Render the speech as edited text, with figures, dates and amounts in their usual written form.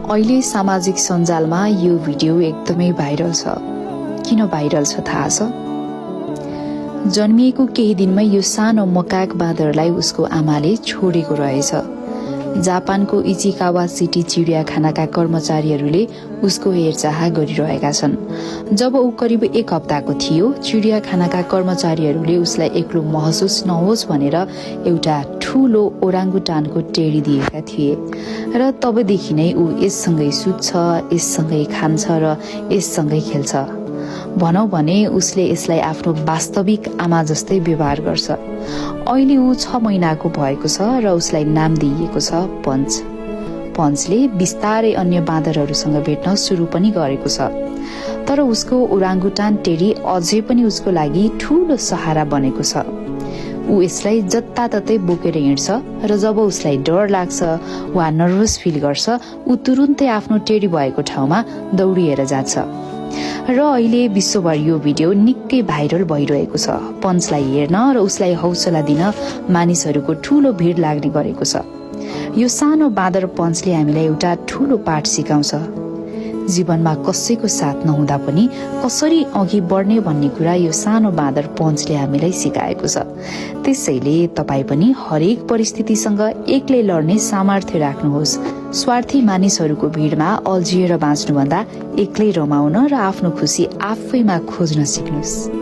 अहिले सामाजिक सञ्जालमा यो भिडियो एकदमै भाइरल छ। किन भाइरल छ थाहा छ? जन्मिएको केही दिनमै यो सानो मकाक बाँदरलाई उसको आमाले छोडेको रहेछ। जापानको इचिकावा सिटी चिडियाखानाका कर्मचारीहरूले उसको हेरचाह गरिरहेका छन्। जब ऊ करिब 1 हप्ताको थियो, चिडियाखानाका कर्मचारीहरूले उसलाई एक्लो महसुस नहोस् भनेर एउटा ठूलो ओराङ्गुटानको टेडी दिएका थिए र तबदेखि नै ऊ यससँगै सुत्छ, यससँगै खान्छ र यससँगै खेल्छ। भनौं भने उसले यसलाई आफ्नो वास्तविक आमा जस्तै व्यवहार गर्छ। अहिले ऊ 6 महिनाको भएको छ र उसलाई नाम दिइएको छ पञ्च। पञ्चले बिस्तारै अन्य बाँदरहरूसँग भेट्न सुरु पनि गरेको छ। तर उसको ओराङ्गुटान टेडी अझै पनि उसको लागि ठूलो सहारा बनेको छ। ऊ यसलाई जताततै बोकेर हिँड्छ र जब उसलाई डर लाग्छ वा नर्भस फिल गर्छ, ऊ तुरुन्तै आफ्नो टेडी भएको ठाउँमा दौडिएर जान्छ। र अहिले विश्वभर यो भिडियो निकै भाइरल भइरहेको छ। पञ्चलाई हेर्न र उसलाई हौसला दिन मानिसहरूको ठूलो भिड लाग्ने गरेको छ। यो सानो बाँदर पञ्चले हामीलाई एउटा ठूलो पाठ सिकाउँछ। जीवनमा कसैको साथ नहुँदा पनि कसरी अघि बढ्ने भन्ने कुरा यो सानो बाँदर पञ्चले हामीलाई सिकाएको छ। त्यसैले तपाईँ पनि हरेक परिस्थितिसँग एक्लै लड्ने सामर्थ्य राख्नुहोस्। स्वार्थी मानिसहरूको भिडमा अल्झिएर बाँच्नुभन्दा एक्लै रमाउन र आफ्नो खुसी आफैमा खोज्न सिक्नुहोस्।